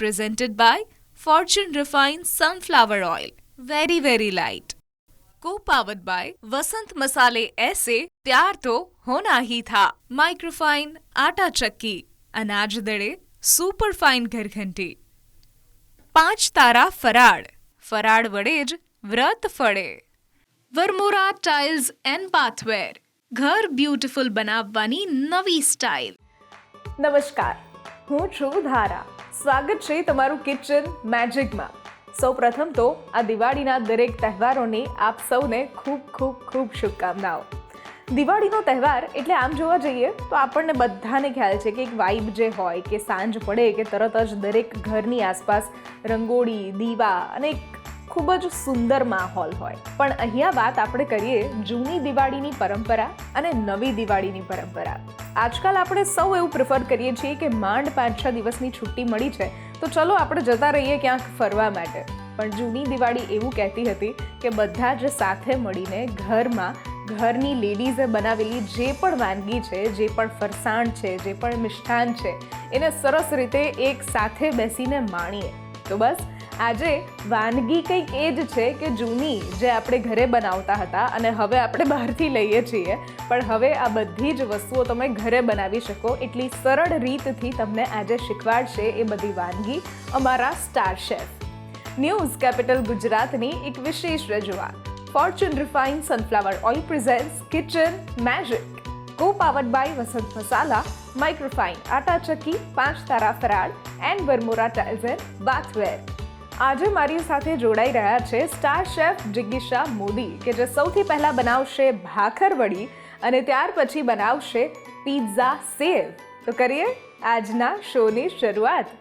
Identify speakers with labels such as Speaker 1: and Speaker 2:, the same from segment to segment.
Speaker 1: presented by Fortune Refined Sunflower Oil. Very, very light. Co-powered by Vasant Masale ऐसे प्यार तो होना ही था. Microfine आटा चक्की, अनाज दड़े, सुपरफाइन घरघंटी. 5 તારા ફરાળ વડે જ વ્રત ફળે. વર્મોરા ટાઇલ્સ એન્ડ બાથવેર, ઘર બ્યુટીફુલ બનાવવાની નવી સ્ટાઇલ.
Speaker 2: નમસ્કાર, હું છું ધારા. સ્વાગત છે તમારું કિચન મેજિકમાં. સૌપ્રથમ તો આ દિવાળીના દરેક તહેવારોની આપ સૌને ખૂબ ખૂબ ખૂબ શુભકામનાઓ. દિવાળીનો તહેવાર એટલે આમ જોવા જઈએ તો આપણને બધાને ખ્યાલ છે કે એક વાઇબ જે હોય કે સાંજ પડે કે તરત જ દરેક ઘરની આસપાસ રંગોળી, દીવા અને એક ખૂબ જ સુંદર માહોલ હોય. પણ અહીંયા વાત આપણે કરીએ જૂની દિવાળીની પરંપરા અને નવી દિવાળીની પરંપરા. આજકાલ આપણે સૌ એવું પ્રિફર કરીએ છીએ કે માંડ 5-6 દિવસની છુટ્ટી મળી છે તો ચલો આપણે જતા રહીએ ક્યાંક ફરવા માટે. પણ જૂની દિવાળી એવું કહેતી હતી કે બધા જ સાથે મળીને ઘરની લેડીઝે બનાવેલી જે પણ વાનગી છે, જે પણ ફરસાણ છે, જે પણ મિષ્ટાન છે, એને સરસ રીતે એક સાથે બેસીને માણીએ. તો બસ આજે વાનગી કંઈક એ જ છે કે જૂની જે આપણે ઘરે બનાવતા હતા અને હવે આપણે બહારથી લઈએ છીએ, પણ હવે આ બધી જ વસ્તુઓ તમે ઘરે બનાવી શકો એટલી સરળ રીતથી તમને આજે શીખવાડશે એ બધી વાનગી અમારા સ્ટાર શેફ. ન્યૂઝ કેપિટલ ગુજરાતની એક વિશેષ રજૂઆત. Fortune refined sunflower oil presents kitchen magic. co-powered by Vasant Masala, Microfine Atta Chakki, 5 Tara Faral and Varmora tiles and bathware. આજે મારી સાથે જોડાઈ રહ્યા છે સ્ટાર શેફ જિગીશા મોદી કે જે સૌથી પહેલાં બનાવશે ભાખરવડી અને ત્યાર પછી બનાવશે પિઝા સેવ. તો કરીએ આજના શોની શરૂઆત.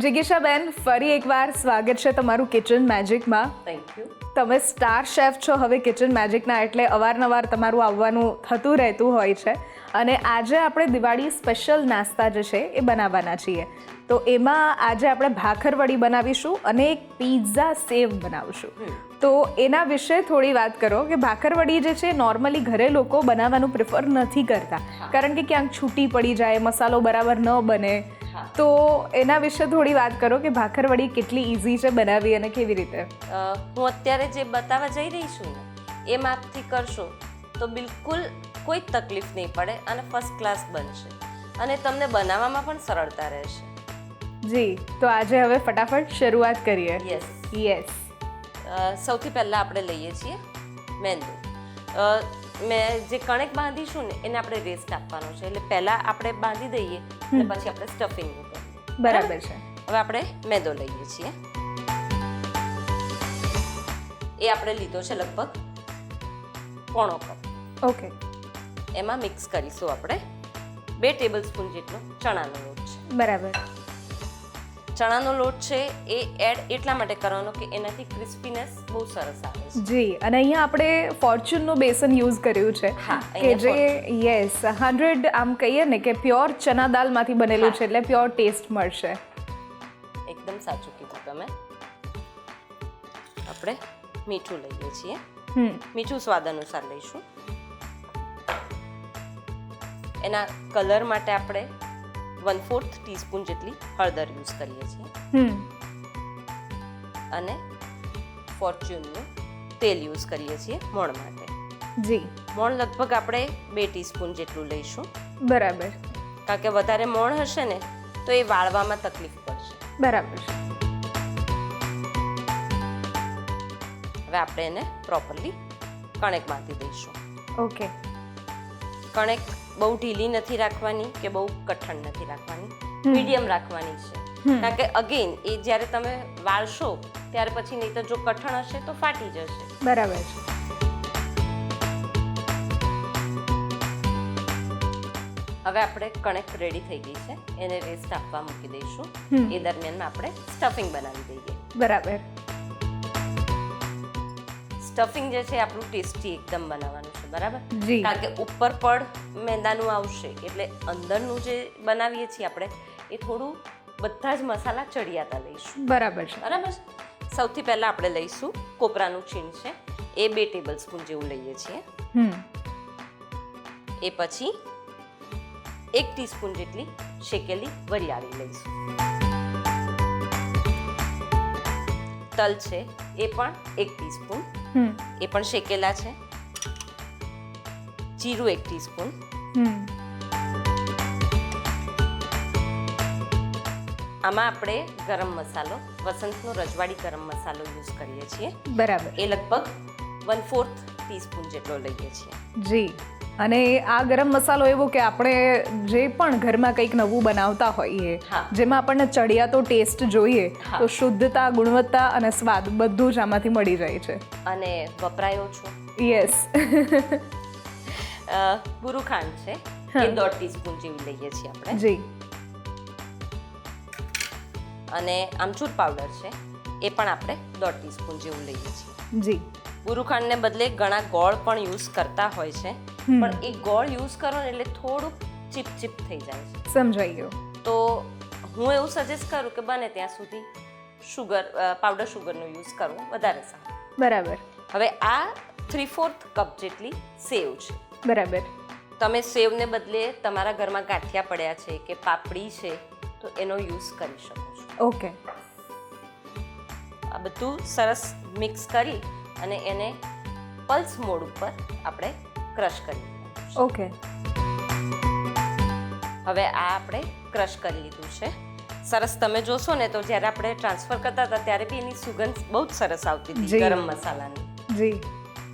Speaker 2: જિગીશાબેન, ફરી એકવાર સ્વાગત છે તમારું કિચન મેજિકમાં.
Speaker 3: Thank you.
Speaker 2: તમે સ્ટાર શેફ છો હવે કિચન મેજિકના, એટલે અવારનવાર તમારું આવવાનું થતું રહેતું હોય છે. અને આજે આપણે દિવાળી સ્પેશિયલ નાસ્તા જે છે એ બનાવવાના છીએ. તો એમાં આજે આપણે ભાખરવડી બનાવીશું અને એક પિઝા સેવ બનાવશું. તો એના વિશે થોડી વાત કરો કે ભાખરવડી જે છે નોર્મલી ઘરે લોકો બનાવવાનું પ્રિફર નથી કરતા કારણ કે ક્યાંક છૂટી પડી જાય, મસાલો બરાબર ન બને. તો એના વિશે થોડી વાત કરો કે ભાખરવડી કેટલી ઇઝી છે બનાવી અને કેવી રીતે.
Speaker 3: હું અત્યારે જે બતાવવા જઈ રહી છું ને એ માપથી કરશો તો બિલકુલ કોઈ તકલીફ નહીં પડે અને ફર્સ્ટ ક્લાસ બનશે અને તમને બનાવવામાં પણ સરળતા રહેશે.
Speaker 2: જી, તો આજે હવે ફટાફટ શરૂઆત કરીએ. યસ.
Speaker 3: સૌથી પહેલાં આપણે લઈએ છીએ મેંદો. મેં જે કણક બાંધીશું ને એને આપણે રેસ્ટ આપવાનો છે, એટલે પહેલાં આપણે બાંધી દઈએ અને પછી આપણે સ્ટફિંગ કરીએ.
Speaker 2: બરાબર છે.
Speaker 3: હવે આપણે મેંદો લઈએ છીએ. એ આપણે લીધો છે લગભગ 1/4 કપ.
Speaker 2: ઓકે.
Speaker 3: એમાં મિક્સ કરીશું આપણે 2 ટેબલસ્પૂન જેટલો ચણાનો લોટ છે.
Speaker 2: બરાબર.
Speaker 3: ચણાનો લોટ છે એ એડ એટલા માટે કરવાનો કે એનાથી ક્રિસ્પીનેસ બહુ સરસ આવે છે.
Speaker 2: જી, અને અહીંયા આપણે ફોર્ચ્યુનનું બેસન યુઝ કર્યું છે કે જે યસ 100 આમ કહીએ ને કે પ્યોર ચના દાલમાંથી બનેલું છે એટલે પ્યોર ટેસ્ટ મળશે.
Speaker 3: એકદમ સાચું કીધું તમે. આપણે મીઠું લઈએ છીએ. મીઠું સ્વાદ અનુસાર લઈશું. એના કલર માટે આપણે 1/4 ટીસ્પૂન જેટલી હળદર યુઝ કરીએ છીએ અને ફોર્ચ્યુનનું તેલ યુઝ કરીએ છીએ મોણ માટે.
Speaker 2: જી.
Speaker 3: મોણ લગભગ આપણે 2 ટીસ્પૂન જેટલું લઈશું.
Speaker 2: બરાબર.
Speaker 3: કારણ કે વધારે મોણ હશે ને તો એ વાળવામાં તકલીફ પડશે.
Speaker 2: બરાબર.
Speaker 3: હવે આપણે એને પ્રોપરલી કણક બાંધી દઈશું.
Speaker 2: ઓકે.
Speaker 3: કણક બહુ ઢીલી નથી રાખવાની કે બહુ કઠણ નથી રાખવાની, મીડિયમ રાખવાની છે. કારણ કે અગેન એ જ્યારે તમે વાળશો ત્યારે પછી નહીં તો જો કઠણ હશે તો ફાટી જશે.
Speaker 2: બરાબર છે.
Speaker 3: હવે આપણે કણક રેડી થઈ ગઈ છે, એને રેસ્ટ આપવા મૂકી દઈશું. એ દરમિયાનમાં આપણે સ્ટફિંગ બનાવી દઈએ.
Speaker 2: બરાબર.
Speaker 3: સ્ટફિંગ જે છે આપણું ટેસ્ટી એકદમ બનાવવાનું છે. બરાબર.
Speaker 2: જી.
Speaker 3: કારણ કે ઉપર પડ મેંદાનું આવશે એટલે અંદરનું જે બનાવીએ છીએ આપણે એ થોડું બધા જ મસાલા ચડિયાતા લઈશું.
Speaker 2: બરાબર છે.
Speaker 3: બરાબર. સૌથી પહેલાં આપણે લઈશું કોપરાનું છીણ છે એ 2 ટેબલસ્પૂન જેવું લઈએ છીએ. એ પછી 1 ટીસ્પૂન જેટલી શેકેલી વરિયાળી લઈશું. તલ છે એ પણ 1 ટીસ્પૂન, એ પણ શેકેલા છે. જીરું 1 ટીસ્પૂન, આમાં આપણે ગરમ મસાલો વસંતનો રજવાડી ગરમ મસાલો યુઝ કરીએ છીએ.
Speaker 2: બરાબર.
Speaker 3: એ લગભગ 1/4 ટીસ્પૂન જેટલો લઈએ છીએ.
Speaker 2: જી. અને આ ગરમ મસાલો એવો કે આપણે જે પણ ઘરમાં કંઈક નવું બનાવતા હોઈએ, જેમાં આપણને ચડિયાતો ટેસ્ટ જોઈએ, તો શુદ્ધતા, ગુણવત્તા અને સ્વાદ બધું જ આમાંથી મળી જાય છે.
Speaker 3: અને વપરાયો છો.
Speaker 2: યસ.
Speaker 3: બુરુ ખાંડ છે એ 1/2 ટીસ્પૂન જેવી લઈએ છીએ આપણે.
Speaker 2: જી.
Speaker 3: અને આમચૂર પાવડર છે એ પણ આપણે 1/2 ટીસ્પૂન જેવું લઈએ છીએ.
Speaker 2: જી.
Speaker 3: બુરુ ખાંડને બદલે ઘણા ગોળ પણ યુઝ કરતા હોય છે, પણ એ ગોળ યુઝ કરો ને એટલે થોડુંક ચીપ થઈ જાય છે.
Speaker 2: સમજાઈ ગયું.
Speaker 3: તો હું એવું સજેસ્ટ કરું કે બને ત્યાં સુધી પાવડર શુગરનો યુઝ કરવો વધારે સારું.
Speaker 2: બરાબર.
Speaker 3: હવે આ 3/4 કપ જેટલી સેવ છે.
Speaker 2: બરાબર.
Speaker 3: તમે સેવને બદલે તમારા ઘરમાં ગાંઠિયા પડ્યા છે કે પાપડી છે તો એનો યુઝ કરી શકો છો.
Speaker 2: ઓકે.
Speaker 3: આ બધું સરસ મિક્સ કરી અને એને પલ્સ મોડ ઉપર આપણે ક્રશ કરી લઈશું.
Speaker 2: ઓકે.
Speaker 3: હવે આ આપણે ક્રશ કરી લીધું છે. સરસ તમે જોશો ને તો જ્યારે આપણે ટ્રાન્સફર કરતા હતા ત્યારે બી એની સુગંધ બહુ જ સરસ આવતી હતી ગરમ મસાલાની.
Speaker 2: જી.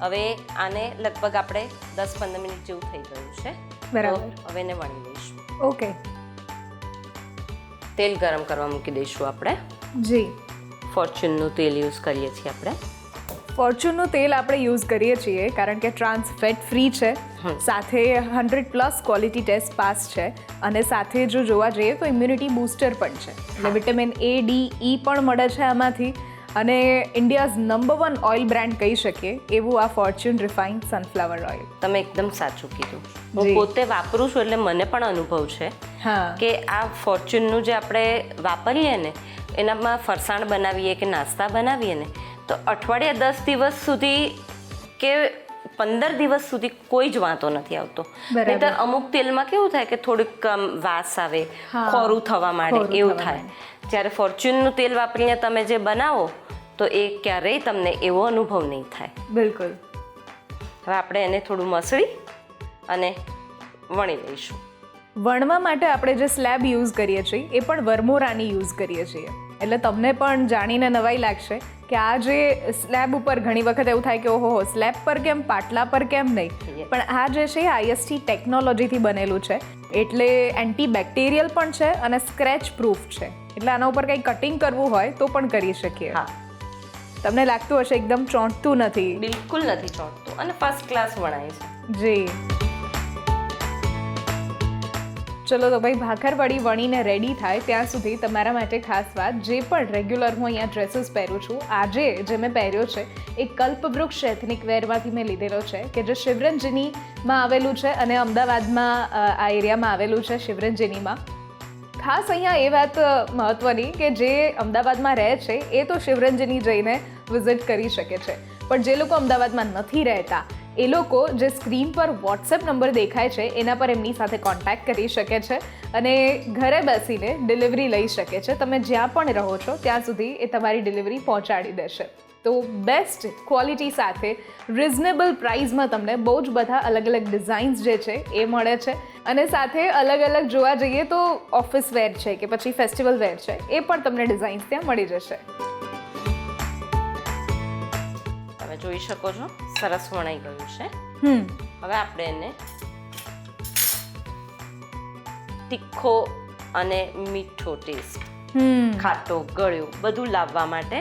Speaker 3: હવે આને લગભગ આપણે 10-15 મિનિટ જેવું થઈ ગયું છે.
Speaker 2: બરાબર.
Speaker 3: હવે એને વણી લઈશું.
Speaker 2: ઓકે.
Speaker 3: તેલ ગરમ કરવા મૂકી દઈશું આપણે.
Speaker 2: જી.
Speaker 3: ફોર્ચ્યુનનું તેલ યુઝ કરીએ છીએ આપણે.
Speaker 2: ફોર્ચ્યુનનું તેલ આપણે યુઝ કરીએ છીએ કારણ કે ટ્રાન્સ ફેટ ફ્રી છે, સાથે 100+ ક્વોલિટી ટેસ્ટ પાસ છે, અને સાથે જો જોવા જઈએ તો ઇમ્યુનિટી બૂસ્ટર પણ છે. એટલે વિટામિન A, D, E પણ મળે છે આમાંથી. અને ઇન્ડિયાઝ નંબર 1 ઓઇલ બ્રાન્ડ કહી શકીએ એવું આ ફોર્ચ્યુન રિફાઇન્ડ સનફ્લાવર ઓઇલ.
Speaker 3: તમે એકદમ સાચું કીધું. હું પોતે વાપરું છું એટલે મને પણ અનુભવ છે કે આ ફોર્ચ્યુનનું જે આપણે વાપરીએ ને એનામાં ફરસાણ બનાવીએ કે નાસ્તા બનાવીએ ને તો અઠવાડિયા 10 દિવસ સુધી કે 15 દિવસ સુધી કોઈ જ વાંધો નથી આવતો. નહીંતર અમુક તેલમાં કેવું થાય કે થોડીક વાસ આવે, ખોરું થવા માંડે, એવું થાય. જ્યારે ફોર્ચ્યુનનું તેલ વાપરીને તમે જે બનાવો તો એ ક્યારેય તમને એવો અનુભવ નહીં થાય.
Speaker 2: બિલકુલ.
Speaker 3: હવે આપણે એને થોડું મસળી અને વણી લઈશું.
Speaker 2: વણવા માટે આપણે જે સ્લેબ યુઝ કરીએ છીએ એ પણ વર્મોરાની યુઝ કરીએ છીએ. એટલે તમને પણ જાણીને નવાઈ લાગશે કે આ જે સ્લેબ ઉપર ઘણી વખત એવું થાય કે ઓહો સ્લેબ પર કેમ, પાટલા પર કેમ નહીં, પણ આ જે છે IST ટેકનોલોજીથી બનેલું છે. એટલે એન્ટીબેક્ટેરિયલ પણ છે અને સ્ક્રેચ પ્રૂફ છે. એટલે આના ઉપર કંઈ કટિંગ કરવું હોય તો પણ કરી શકીએ.
Speaker 3: હા.
Speaker 2: તમને લાગતું હશે એકદમ ચોંટતું નથી.
Speaker 3: બિલકુલ નથી ચોંટતું અને ફર્સ્ટ ક્લાસ વણાય છે.
Speaker 2: જી. ચલો તો ભાઈ ભાખરવડી વણીને રેડી થાય ત્યાં સુધી તમારા માટે ખાસ વાત, જે પણ રેગ્યુલર હું અહીંયા ડ્રેસીસ પહેરું છું, આજે જે મેં પહેર્યો છે એ કલ્પવૃક્ષ એથનિક વેરમાંથી મેં લીધેલો છે કે જે શિવરંજનીમાં આવેલું છે અને અમદાવાદમાં આ એરિયામાં આવેલું છે શિવરંજનીમાં. ખાસ અહીંયા એ વાત મહત્ત્વની કે જે અમદાવાદમાં રહે છે એ તો શિવરંજની જઈને વિઝિટ કરી શકે છે, પણ જે લોકો અમદાવાદમાં નથી રહેતા એ લોકો જે સ્ક્રીન પર વોટ્સએપ નંબર દેખાય છે એના પર એમની સાથે કોન્ટેક્ટ કરી શકે છે અને ઘરે બેસીને ડિલિવરી લઈ શકે છે. તમે જ્યાં પણ રહો છો ત્યાં સુધી એ તમારી ડિલિવરી પહોંચાડી દેશે. તો બેસ્ટ ક્વોલિટી સાથે રિઝનેબલ પ્રાઇસમાં તમને બહુ જ બધા અલગ અલગ ડિઝાઇન્સ જે છે એ મળે છે, અને સાથે અલગ અલગ જોવા જઈએ તો ઓફિસ વેર છે કે પછી ફેસ્ટિવલ વેર છે એ પણ તમને ડિઝાઇન્સ ત્યાં મળી જશે.
Speaker 3: તમે જોઈ શકો છો સરસ વણાઈ ગયું છે. હવે આપણે એને તીખો અને મીઠો ટેસ્ટ, ખાટો, ગળ્યો બધું લાવવા માટે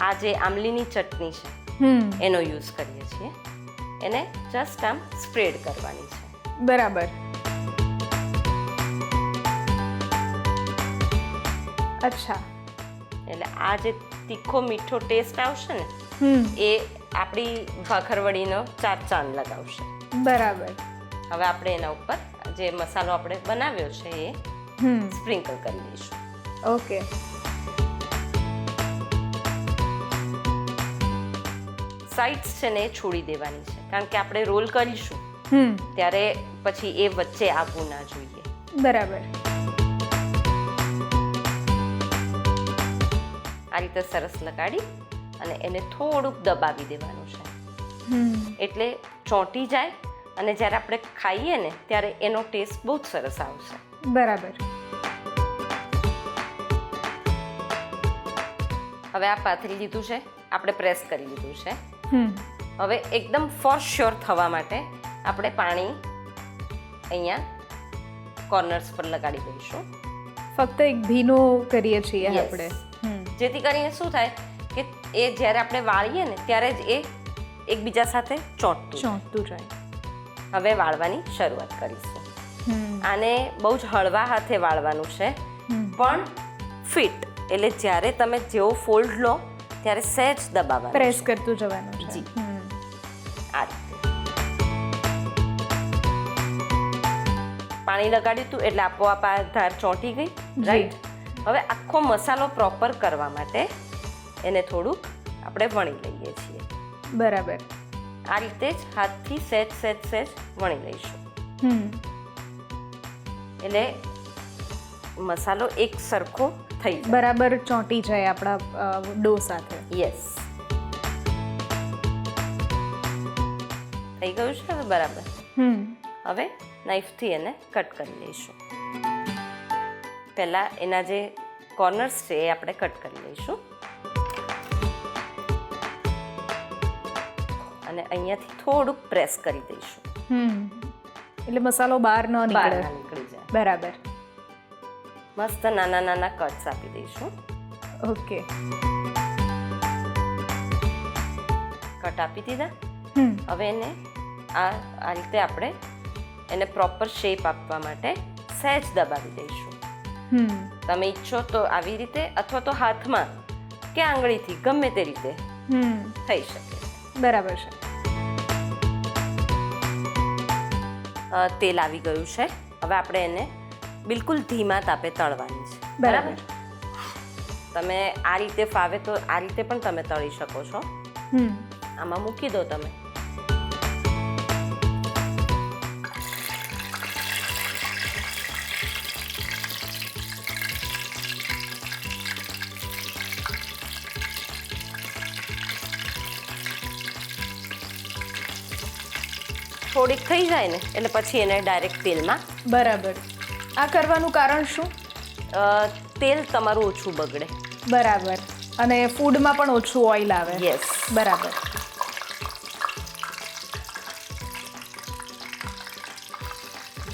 Speaker 3: આ જે આમલીની ચટણી છે એનો યુઝ કરીએ છીએ. એને જસ્ટ આમ સ્પ્રેડ કરવાની છે.
Speaker 2: બરાબર. અચ્છા.
Speaker 3: એટલે આ જે તીખો મીઠો ટેસ્ટ આવશે ને એ આપણી ભાખરવડીનો 4 ચાંદ લગાવશે.
Speaker 2: બરાબર.
Speaker 3: હવે આપણે એના ઉપર જે મસાલો આપણે બનાવ્યો છે એ સ્પ્રિંકલ કરી દઈશું.
Speaker 2: ઓકે.
Speaker 3: સાઇડ્સ છે ને એ છોડી દેવાની છે કારણ કે આપણે રોલ કરીશું ત્યારે પછી એ વચ્ચે આવવું ના જોઈએ.
Speaker 2: બરાબર.
Speaker 3: આ રીતે સરસ લગાડી અને એને થોડુંક દબાવી દેવાનું છે, એટલે ચોંટી જાય અને જ્યારે આપણે ખાઈએ ને ત્યારે એનો ટેસ્ટ બહુ જ સરસ આવશે.
Speaker 2: બરાબર.
Speaker 3: હવે આ પાથરી લીધું છે, આપણે પ્રેસ કરી લીધું છે. હવે એકદમ ફોર શ્યોર થવા માટે આપણે પાણી અહીંયા કોર્નર્સ પર લગાડી દઈશું.
Speaker 2: ફક્ત એક ભીનો કરીએ છીએ
Speaker 3: Yes.
Speaker 2: આપણે.
Speaker 3: જેથી કરીને શું થાય કે એ જ્યારે આપણે વાળીએ ને ત્યારે જ એ એકબીજા સાથે ચોંટતું જાય.
Speaker 2: ચોંટતું જાય.
Speaker 3: હવે વાળવાની શરૂઆત કરીશું. આને બહુ જ હળવા હાથે વાળવાનું છે, પણ ફિટ, એટલે જ્યારે તમે જેવો ફોલ્ડ લો ત્યારે સહેજ દબાવવાનું.
Speaker 2: પ્રેસ કરતું જવાનું છે.
Speaker 3: જી. આ રીતે પાણી લગાડ્યું હતું એટલે આપોઆપ આ ધાર ચોંટી ગઈ. રાઈટ. હવે આખો મસાલો પ્રોપર કરવા માટે એને થોડુંક આપણે વણી લઈએ છીએ.
Speaker 2: બરાબર.
Speaker 3: આ રીતે જ હાથથી સહેજ વણી લઈશું, એટલે મસાલો એક સરખો થઈ જાય.
Speaker 2: બરાબર ચોંટી જાય આપણા ડો સાથે.
Speaker 3: યસ, થઈ ગયું છે હવે બરાબર. હવે નાઈફથી એને કટ કરી લઈશું. પહેલાં એના જે કોર્નર્સ છે એ આપણે કટ કરી લઈશું અને અહીંયાથી થોડુંક પ્રેસ કરી દઈશું,
Speaker 2: એટલે મસાલો બહાર ન
Speaker 3: બહાર
Speaker 2: નીકળે.
Speaker 3: ના નીકળી જાય.
Speaker 2: બરાબર.
Speaker 3: મસ્ત નાના નાના કટ્સ આપી દઈશું.
Speaker 2: ઓકે.
Speaker 3: કટ આપી દીધા. હવે એને આ રીતે આપણે એને પ્રોપર શેપ આપવા માટે સહેજ દબાવી દઈશું. તમે ઈચ્છો તો આવી રીતે અથવા તો હાથમાં કે આંગળીથી ગમે તે રીતે થઈ શકે.
Speaker 2: બરાબર છે.
Speaker 3: તેલ આવી ગયું છે. હવે આપણે એને બિલકુલ ધીમા તાપે તળવાની છે.
Speaker 2: બરાબર.
Speaker 3: તમે આ રીતે ફાવે તો આ રીતે પણ તમે તળી શકો છો. આમાં મૂકી દો તમે. થોડીક થઈ જાય ને એટલે પછી એને ડાયરેક્ટ તેલમાં.
Speaker 2: બરાબર. આ કરવાનું કારણ શું?
Speaker 3: તેલ તમારું ઓછું બગડે.
Speaker 2: બરાબર. અને ફૂડમાં પણ ઓછું ઓઇલ આવે.
Speaker 3: યસ.
Speaker 2: બરાબર.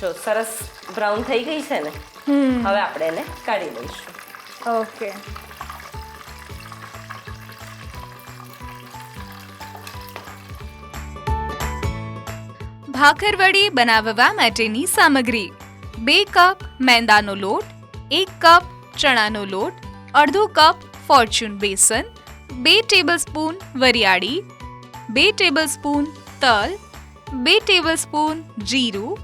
Speaker 3: જો સરસ બ્રાઉન થઈ ગઈ છે ને, હવે આપણે એને કાઢી લઈશું.
Speaker 2: ઓકે.
Speaker 1: ભાખરવડી બનાવવા માટેની સામગ્રી: 2 કપ મેંદાનો લોટ, 1 કપ ચણાનો લોટ, અડધો કપ ફોર્ચ્યુન બેસન, 2 ટેબલસ્પૂન વરિયાળી, 2 ટેબલસ્પૂન તલ, 2 ટેબલસ્પૂન જીરું,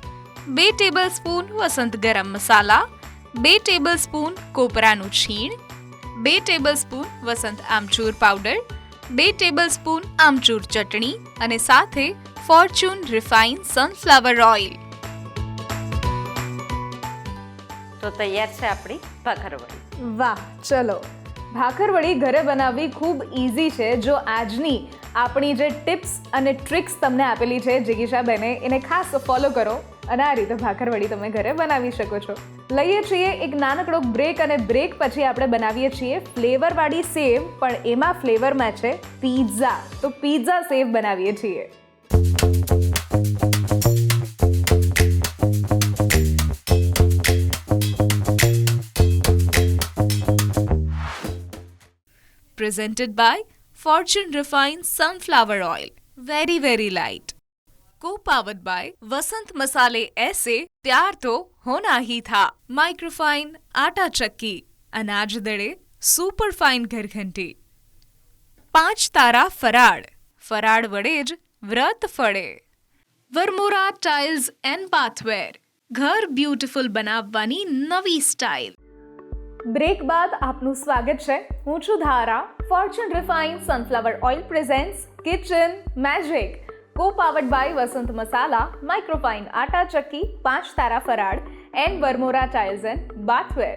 Speaker 1: 2 ટેબલસ્પૂન વસંત ગરમ મસાલા, 2 ટેબલસ્પૂન કોપરાનું છીણ, 2 ટેબલસ્પૂન વસંત આમચૂર પાવડર, 2 ટેબલસ્પૂન આમચૂર ચટણી અને સાથે ફોર્ચ્યુન રિફાઇન સનફ્લાવર ઓઇલ.
Speaker 3: તો તૈયાર છે આપણી ભાખરવડી.
Speaker 2: વાહ, ચલો. ભાખરવડી ઘરે બનાવવી ખૂબ ઇઝી છે. જો આજની આપણી જે ટિપ્સ અને ટ્રિક્સ તમને આપેલી છે જિગીશાબેને, એને ખાસ ફોલો કરો અને આ રીતે ભાખરવડી તમે ઘરે બનાવી શકો છો. લઈએ છીએ એક નાનકડો બ્રેક અને બ્રેક પછી આપણે બનાવીએ છીએ ફ્લેવરવાળી સેવ, પણ એમાં ફ્લેવરમાં છે પિઝા. તો પિઝા સેવ બનાવીએ છીએ.
Speaker 1: Presented by Fortune Refined Sunflower Oil. Very, very light. Co-powered by वसंत मसाले ऐसे प्यार तो होना ही था. माइक्रोफाइन आटा चक्की, अनाज दड़े सुपर फाइन घरघंटी. 5 તારા ફરાળ, ફરાળ વડે જ વ્રત ફળે. વરમોરા ટાઇલ્સ એન્ડ બાથવેર, ઘર બ્યુટીફુલ બનાવવાની નવી સ્ટાઇલ.
Speaker 2: બ્રેક બાદ આપનું સ્વાગત છે. હું છું Dhara. Fortune refine sunflower oil presents kitchen magic. Co powered by Vasant Masala, Microfine Atta Chakki, 5 Tara Faral and Varmora tiles and bathware.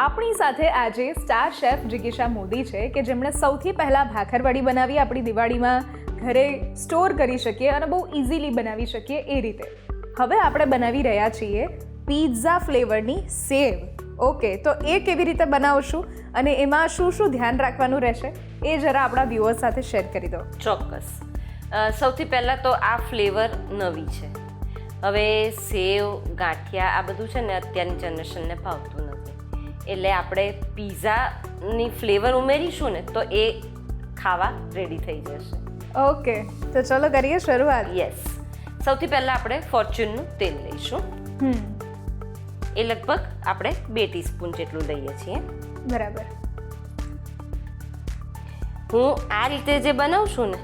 Speaker 2: આપણી સાથે આજે સ્ટાર શેફ જિગીશા મોદી છે કે જેમણે સૌથી પહેલાં ભાખરવડી બનાવી આપણી દિવાળીમાં ઘરે સ્ટોર કરી શકીએ અને બહુ ઇઝીલી બનાવી શકીએ એ રીતે. હવે આપણે બનાવી રહ્યા છીએ પિઝા ફ્લેવરની સેવ. ઓકે, તો એ કેવી રીતે બનાવશું અને એમાં શું શું ધ્યાન રાખવાનું રહેશે એ જરા આપણા વ્યુઅર્સ સાથે શેર કરી દો.
Speaker 3: ચોક્કસ. સૌથી પહેલાં તો આ ફ્લેવર નવી છે. હવે સેવ, ગાંઠિયા આ બધું છે ને અત્યારની જનરેશનને ભાવતું નથી, એટલે આપણે પિઝાની ફ્લેવર ઉમેરીશું ને તો એ ખાવા રેડી થઈ જશે.
Speaker 2: ઓકે, તો ચલો કરીએ શરૂઆત.
Speaker 3: યસ. સૌથી પહેલાં આપણે ફોર્ચ્યુનનું તેલ લઈશું. એ લગભગ આપણે 2 ટીસ્પૂન જેટલું લઈએ છીએ.
Speaker 2: બરાબર.
Speaker 3: હું આ રીતે જે બનાવશું ને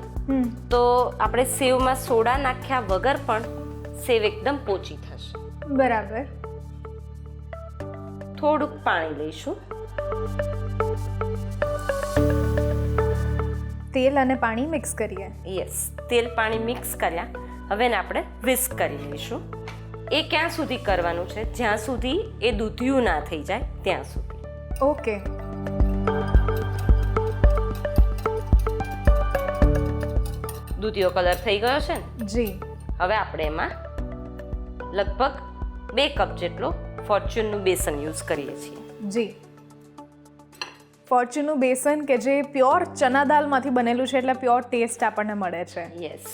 Speaker 3: તો આપણે સેવમાં સોડા નાખ્યા વગર પણ સેવ એકદમ પોચી થશે.
Speaker 2: બરાબર.
Speaker 3: થોડુંક પાણી લઈશું.
Speaker 2: તેલ અને પાણી મિક્સ કરીએ.
Speaker 3: યસ, તેલ પાણી મિક્સ કર્યા. હવે ને આપણે વિસ્ક કરી લઈશું. એ ક્યાં સુધી કરવાનું છે? જ્યાં સુધી એ દૂધિયું ના થઈ જાય ત્યાં સુધી.
Speaker 2: ઓકે.
Speaker 3: દૂધિયો કલર થઈ ગયો છે ને?
Speaker 2: જી.
Speaker 3: હવે આપણે એમાં લગભગ 2 કપ જેટલો ફોર્ચ્યુનનું બેસન યુઝ કરીએ છીએ.
Speaker 2: જી. ફોર્ચ્યુનનું બેસન કે જે પ્યોર ચના દાલમાંથી બનેલું છે એટલે પ્યોર ટેસ્ટ આપણને મળે છે.
Speaker 3: યસ.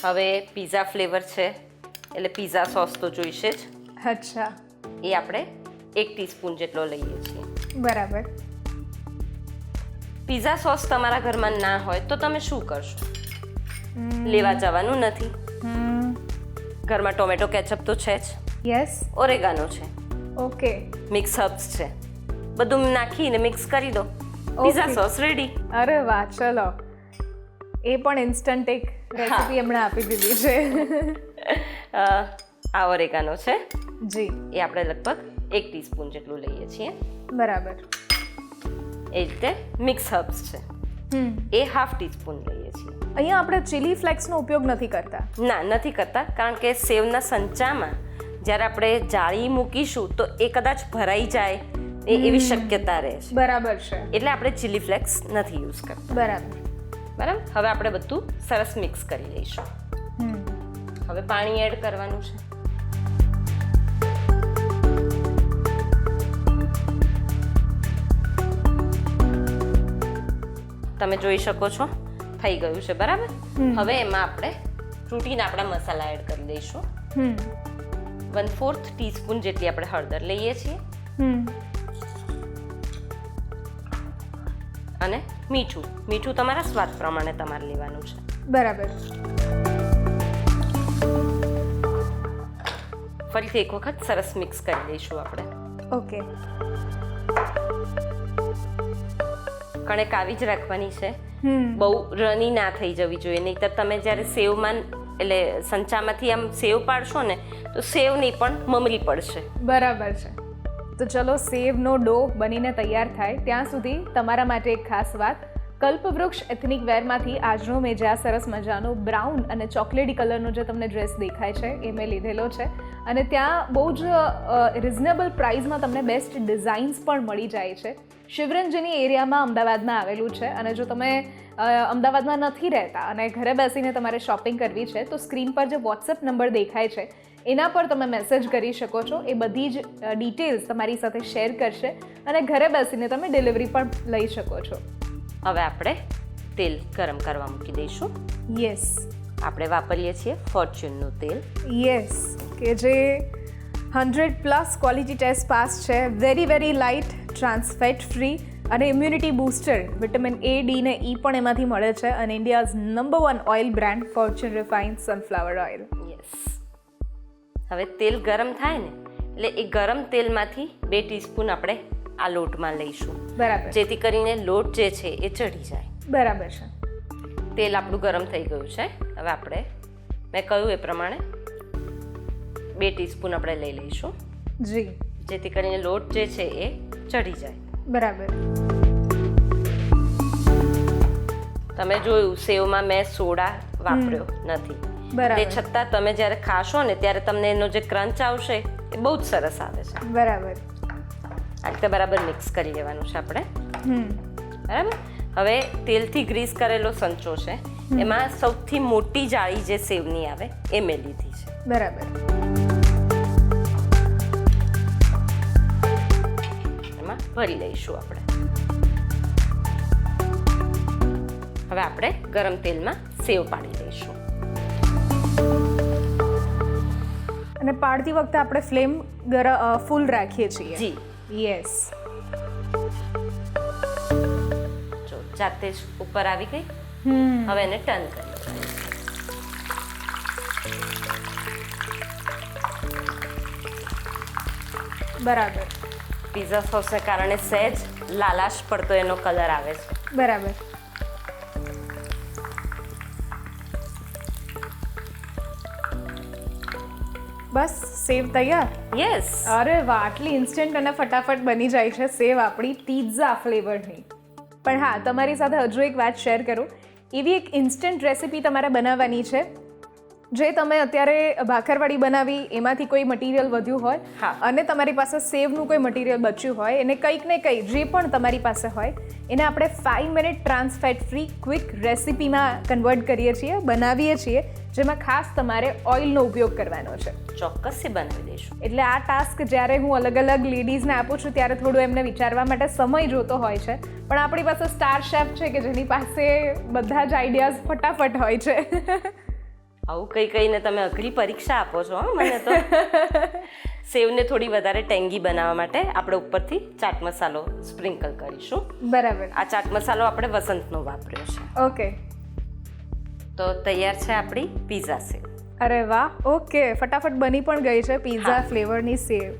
Speaker 3: હવે પિઝા ફ્લેવર છે એટલે પિઝા સોસ તો જોઈશે જ.
Speaker 2: અચ્છા.
Speaker 3: એ આપણે 1 ટીસ્પૂન જેટલો લઈએ છીએ.
Speaker 2: બરાબર.
Speaker 3: પિઝા સોસ તમારા ઘરમાં ના હોય તો તમે શું કરશો? લેવા જવાનું નથી. ઘરમાં ટોમેટો કેચઅપ તો છે જ.
Speaker 2: યસ.
Speaker 3: ઓરેગાનો છે.
Speaker 2: ઓકે.
Speaker 3: મિક્સ હર્બ્સ છે. બધું નાખીને મિક્સ કરી દો. Pizza sauce ready.
Speaker 2: અરે વાહ, ચલો. એ પણ ઇન્સ્ટન્ટ એક રેસીપી એમણે આપી દીધી છે.
Speaker 3: આ ઓરેગાનો છે.
Speaker 2: જી.
Speaker 3: એ આપણે લગભગ 1 ટીસ્પૂન જેટલું લઈએ છીએ.
Speaker 2: બરાબર.
Speaker 3: એ રીતે મિક્સ હર્બ્સ છે. એ 1/2 ટીસ્પૂન લઈએ છીએ.
Speaker 2: અહીંયા આપણે ચીલી ફ્લેક્સનો ઉપયોગ નથી કરતા.
Speaker 3: ના, નથી કરતા, કારણ કે સેવના સંચામાં જ્યારે આપણે જાળી મૂકીશું તો એ કદાચ ભરાઈ જાય એવી શક્યતા રહે છે.
Speaker 2: બરાબર છે.
Speaker 3: એટલે આપણે ચીલી ફ્લેક્સ નથી યુઝ કરતા.
Speaker 2: બરાબર.
Speaker 3: બરાબર. હવે આપણે બધું સરસ મિક્સ કરી લઈશું. હવે પાણી એડ કરવાનું છે. તમે જોઈ શકો છો થઈ ગયું છે. બરાબર. હવે એમાં આપણે તૂટીને આપણા મસાલા એડ કરી દઈશું. 1/4 ટીસ્પૂન જેટલી આપણે હળદર લઈએ છીએ. અને મીઠું તમારા સ્વાદ પ્રમાણે તમારે લેવાનું છે.
Speaker 2: બરાબર.
Speaker 3: ફરીથી એક વખત સરસ મિક્સ કરી દઈશું આપણે.
Speaker 2: ઓકે.
Speaker 3: કણેક આવી જ રાખવાની છે. બહુ રની ના થઈ જવી જોઈએ, નહીંતર તમે જ્યારે સેવમાં એટલે સંચામાંથી આમ સેવ પાડશો ને તો સેવ નહીં પણ મમરી પડશે.
Speaker 2: બરાબર છે. તો ચલો સેવનો ડો બનીને તૈયાર થાય ત્યાં સુધી તમારા માટે એક ખાસ વાત. કલ્પવૃક્ષ એથનિક વેરમાંથી આજનો મેં જે આ સરસ મજાનો બ્રાઉન અને ચોકલેટી કલરનો જે તમને ડ્રેસ દેખાય છે એ મેં લીધેલો છે અને ત્યાં બહુ જ રિઝનેબલ પ્રાઇસમાં તમને બેસ્ટ ડિઝાઇન્સ પણ મળી જાય છે. શિવરંજની એરિયામાં અમદાવાદમાં આવેલું છે અને જો તમે અમદાવાદમાં નથી રહેતા અને ઘરે બેસીને તમારે શોપિંગ કરવી છે તો સ્ક્રીન પર જે વોટ્સએપ નંબર દેખાય છે એના પર તમે મેસેજ કરી શકો છો. એ બધી જ ડિટેલ્સ તમારી સાથે શેર કરશે અને ઘરે બેસીને તમે ડિલિવરી પણ લઈ શકો છો.
Speaker 3: હવે આપણે તેલ ગરમ કરવા મૂકી દઈશું.
Speaker 2: યસ.
Speaker 3: આપણે વાપરીએ છીએ ફોર્ચ્યુનનું તેલ.
Speaker 2: યસ, કે જે 100+ ક્વોલિટી ટેસ્ટ પાસ છે. વેરી લાઇટ, ટ્રાન્સફેટ ફ્રી અને immunity booster vitamin A, D ને E પણ એમાંથી મળે છે અને India's number 1 oil brand Fortune refined sunflower oil.
Speaker 3: Yes. હવે તેલ ગરમ થાય ને એટલે એ ગરમ તેલમાંથી 2 ટીસ્પૂન આપણે આ લોટમાં લઈશું.
Speaker 2: બરાબર.
Speaker 3: જેથી કરીને લોટ જે છે એ ચડી જાય.
Speaker 2: બરાબર છે.
Speaker 3: તેલ આપણું ગરમ થઈ ગયું છે. હવે આપણે મેં કહ્યું એ પ્રમાણે 2 ટીસ્પૂન આપણે લઈ લઈશું.
Speaker 2: જી.
Speaker 3: જેથી કરીને લોટ જે છે એ ચડી જાય.
Speaker 2: બરાબર.
Speaker 3: તમે જોયું સેવમાં મેં સોડા વાપર્યો નથી.
Speaker 2: બરાબર.
Speaker 3: તે છતાં તમે જ્યારે ખાશો ને ત્યારે તમને એનો જે ક્રંચ આવશે એ બહુ જ સરસ આવે છે.
Speaker 2: બરાબર.
Speaker 3: આ રીતે બરાબર મિક્સ કરી લેવાનું છે આપણે. બરાબર. હવે તેલથી ગ્રીસ કરેલો સંચો છે, એમાં સૌથી મોટી જાળી જે સેવની આવે એ મેં લીધી છે.
Speaker 2: બરાબર.
Speaker 3: એમાં ભરી લઈશું આપણે. હવે આપણે ગરમ તેલમાં સેવ પાડી લઈશું.
Speaker 2: અને પાડતી વખતે આપણે ફ્લેમ ફૂલ રાખીએ છીએ.
Speaker 3: જી.
Speaker 2: યસ.
Speaker 3: જો જાતે જ ઉપર આવી ગઈ. હવે એને ટર્ન કરી.
Speaker 2: બરાબર.
Speaker 3: પિઝા સોસને કારણે સહેજ લાલાશ પડતો એનો કલર આવે છે.
Speaker 2: બરાબર. બસ સેવ તૈયાર.
Speaker 3: યસ.
Speaker 2: અરે વાહ, આટલી ઇન્સ્ટન્ટ અને ફટાફટ બની જાય છે સેવ આપણી પિઝા ફ્લેવરની. પણ હા, તમારી સાથે હજુ એક વાત શેર કરું. એવી એક ઇન્સ્ટન્ટ રેસિપી તમારે બનાવવાની છે જે તમે અત્યારે ભાખરવાડી બનાવી, એમાંથી કોઈ મટીરિયલ વધ્યું હોય
Speaker 3: હા.
Speaker 2: અને તમારી પાસે સેવનું કોઈ મટીરિયલ બચ્યું હોય, એને કંઈક ને કંઈ જે પણ તમારી પાસે હોય એને આપણે 5 minute trans fat free quick રેસિપીમાં કન્વર્ટ કરીએ છીએ, બનાવીએ છીએ, જેમાં ખાસ તમારે ઓઇલનો ઉપયોગ કરવાનો છે.
Speaker 3: ચોક્કસથી બનાવી દઈશું.
Speaker 2: એટલે આ ટાસ્ક જ્યારે હું અલગ અલગ લેડીઝને આપું છું ત્યારે થોડું એમને વિચારવા માટે સમય જોતો હોય છે, પણ આપણી પાસે સ્ટાર શેફ છે કે જેની પાસે બધા જ આઈડિયાઝ ફટાફટ હોય છે.
Speaker 3: આવું કઈ કઈને તમે અઘરી પરીક્ષા આપો છો. મને તો સેવને થોડી વધારે ટેંગી બનાવવા માટે આપણે ઉપરથી ચાટ મસાલો સ્પ્રિંકલ કરીશું.
Speaker 2: બરાબર.
Speaker 3: આ ચાટ મસાલો આપણે વસંતનો વાપર્યો છે.
Speaker 2: ઓકે.
Speaker 3: તો તૈયાર છે આપણી પિઝા સેવ.
Speaker 2: અરે વાહ, ઓકે, ફટાફટ બની પણ ગઈ છે પિઝા ફ્લેવરની સેવ.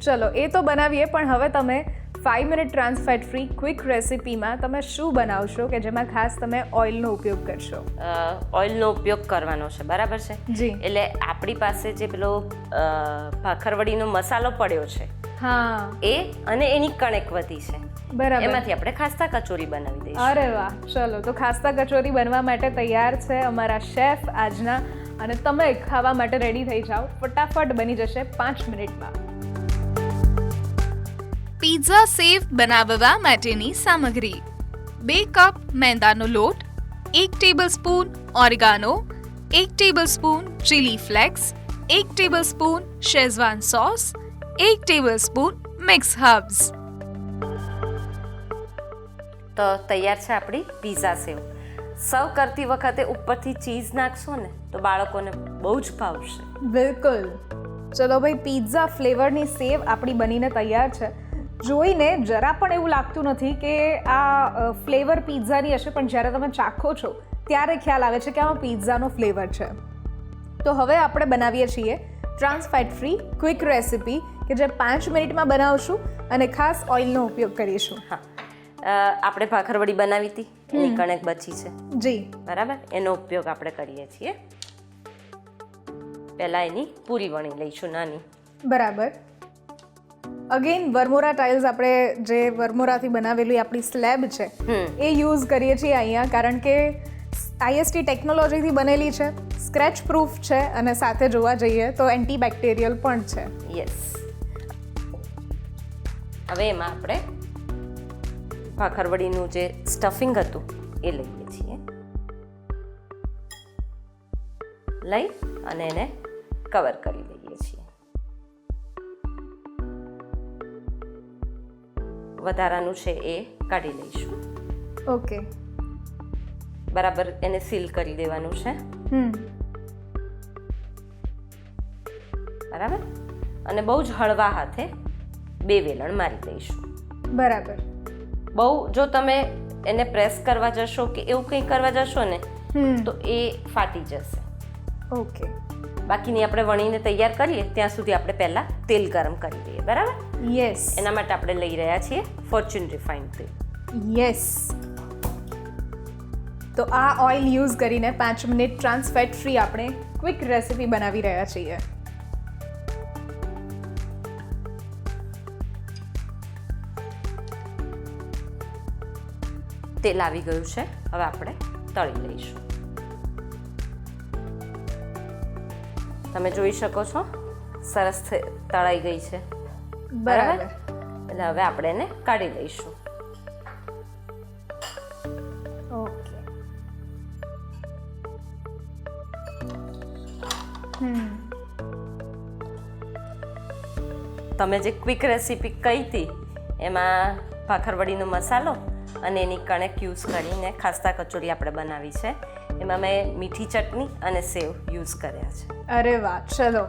Speaker 2: ચલો એ તો બનાવીએ, પણ હવે તમે 5 minute trans fat free quick રેસિપીમાં તમે શું બનાવશો કે જેમાં ખાસ તમે ઓઇલનો ઉપયોગ કરશો?
Speaker 3: ઓઇલનો ઉપયોગ કરવાનો છે. બરાબર છે.
Speaker 2: જી.
Speaker 3: એટલે આપણી પાસે જે પેલો ભાખરવડીનો મસાલો પડ્યો છે,
Speaker 2: હા,
Speaker 3: એ અને એની કણેક વધી છે,
Speaker 2: બરાબર.
Speaker 3: એમાંથી આપણે ખાસ્તા કચોરી બનાવી દઈશું.
Speaker 2: અરે વાહ, ચલો તો ખાસ્તા કચોરી બનવા માટે તૈયાર છે અમારા શેફ આજના, અને તમે ખાવા માટે રેડી થઈ જાઓ. ફટાફટ બની જશે 5 મિનિટમાં.
Speaker 1: પિઝા સેવ બનાવવા માટેની સામગ્રી: 2 કપ મેંદાનો લોટ, 1 tablespoon oregano, 1 tablespoon chilli flakes, 1 tablespoon Schezwan sauce, 1 tablespoon mix herbs.
Speaker 3: તો તૈયાર છે આપણી પિઝા સેવ. સર્વ કરતી વખતે ઉપરથી ચીઝ નાખશો ને તો બાળકોને બહુ જ ભાવશે.
Speaker 2: બિલકુલ. ચલો ભાઈ, પિઝા ફ્લેવરની સેવ આપણી બનીને તૈયાર છે. જોઈને જરા પણ એવું લાગતું નથી કે આ ફ્લેવર પિઝાની હશે, પણ જ્યારે તમે ચાખો છો ત્યારે ખ્યાલ આવે છે કે આમાં પિઝાનો ફ્લેવર છે. તો હવે આપણે બનાવીએ છીએ trans fat free quick recipe કે જે 5 મિનિટમાં બનાવશું અને ખાસ ઓઇલનો ઉપયોગ કરીશું.
Speaker 3: હા, આપણે ભાખરવડી બનાવી હતી, એની કણેક બચી છે.
Speaker 2: જી.
Speaker 3: બરાબર. એનો ઉપયોગ આપણે કરીએ છીએ. પહેલાં એની પૂરી વણી લઈશું, નાની.
Speaker 2: બરાબર. અગેન વર્મોરા ટાઇલ્સ, આપણે જે વર્મોરાથી બનાવેલી આપણી સ્લેબ છે એ યુઝ કરીએ છીએ અહીંયા, કારણ કે IST ટેકનોલોજીથી બનેલી છે, સ્ક્રેચ પ્રૂફ છે, અને સાથે જોવા જઈએ તો એન્ટીબેક્ટેરિયલ પણ છે.
Speaker 3: યસ. હવે એમાં આપણે ભાખરવડીનું જે સ્ટફિંગ હતું એ લઈએ છીએ. લઈ અને એને કવર કરી લઈએ છીએ. વધારાનું છે એ કાઢી લઈશું.
Speaker 2: ઓકે.
Speaker 3: બરાબર એને સીલ કરી દેવાનું છે. બરાબર. અને બહુ જ હળવા હાથે 2 વેલણ મારી દઈશું.
Speaker 2: બરાબર.
Speaker 3: બહુ જો તમે એને પ્રેસ કરવા જશો કે એવું કંઈ કરવા જશો ને તો એ ફાટી જશે.
Speaker 2: ઓકે.
Speaker 3: બાકીની આપણે વણીને તૈયાર કરીએ ત્યાં સુધી આપણે પહેલાં તેલ ગરમ કરી દઈએ. બરાબર.
Speaker 2: યસ.
Speaker 3: એના માટે આપણે લઈ રહ્યા છીએ ફોર્ચ્યુન રિફાઇન્ડ તેલ.
Speaker 2: યસ. તો આ ઓઇલ યુઝ કરીને 5 મિનિટ ટ્રાન્સ ફેટ ફ્રી આપણે ક્વિક રેસિપી બનાવી રહ્યા છીએ.
Speaker 3: તેલ આવી ગયું છે. હવે આપણે તળી લઈશું. તમે જોઈ શકો છો સરસ તળાઈ ગઈ છે.
Speaker 2: બરાબર.
Speaker 3: એટલે હવે આપણે એને કાઢી લઈશું.
Speaker 2: ઓકે.
Speaker 3: તમે જે ક્વિક રેસીપી કહી હતી એમાં ભાખરવડીનો મસાલો અને એની કણેક યુઝ કરીને ખાસ્તા કચોરી આપણે બનાવી છે. એમાં મેં મીઠી ચટણી અને સેવ યુઝ કર્યા છે.
Speaker 2: અરે વાહ, ચલો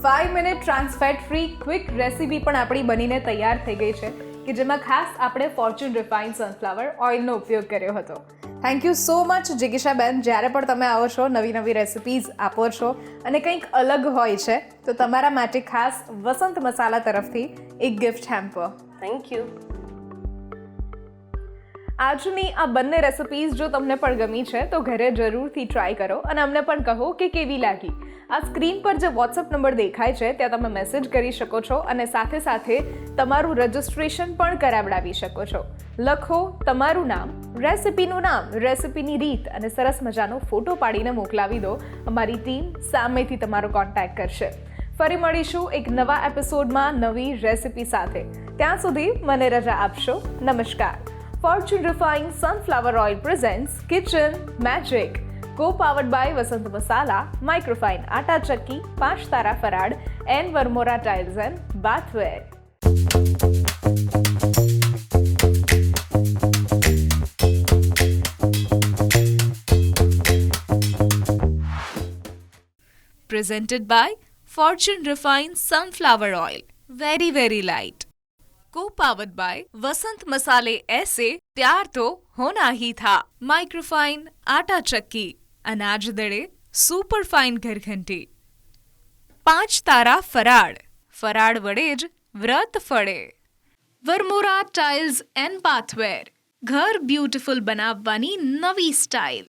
Speaker 2: 5 minute trans fat free quick recipe પણ આપણી બનીને તૈયાર થઈ ગઈ છે કે જેમાં ખાસ આપણે ફોર્ચ્યુન રિફાઇન્ડ સનફ્લાવર ઓઇલનો ઉપયોગ કર્યો હતો. થેન્ક યુ સો મચ જિગીશાબેન. જ્યારે પણ તમે આવો છો, નવી નવી રેસિપીઝ આપો છો અને કંઈક અલગ હોય છે તો તમારા માટે ખાસ વસંત મસાલા તરફથી એક ગિફ્ટ હેમ્પર.
Speaker 3: Thank you.
Speaker 2: આજની આ બંને રેસિપીઝ જો તમને પણ ગમી છે તો ઘરે જરૂરથી ટ્રાય કરો અને અમને પણ કહો કે કેવી લાગી. આ સ્ક્રીન પર જે વોટ્સઅપ નંબર દેખાય છે ત્યાં તમે મેસેજ કરી શકો છો અને સાથે સાથે તમારું રજિસ્ટ્રેશન પણ કરાવડાવી શકો છો. લખો તમારું નામ, રેસિપીનું નામ, રેસિપીની રીત અને સરસ મજાનો ફોટો પાડીને મોકલાવી દો. અમારી ટીમ સામેથી તમારો કોન્ટેક્ટ કરશે. ફરી મળીશું એક નવા એપિસોડમાં નવી રેસિપી સાથે. ત્યાં સુધી મને રજા આપશો. નમસ્કાર. Fortune Refined Sunflower Oil presents Kitchen Magic. Co-powered by Vasant Masala, Microfine Atta Chakki, 5 Tara Farad, and Vermora Tiles and Bathware.
Speaker 1: Presented by Fortune Refined Sunflower Oil. Very, very light. Co-powered by वसंत मसाले ऐसे प्यार तो होना ही था. Microfine आटा चक्की, अनाज दड़े super fine घरघंटी. 5 Tara ફરાળ, ફરાળ વડે જ વ્રત ફળે. વર્મોરા ટાઇલ્સ એન્ડ બાથવેર, ઘર બ્યુટીફુલ બનાવવાની નવી સ્ટાઇલ.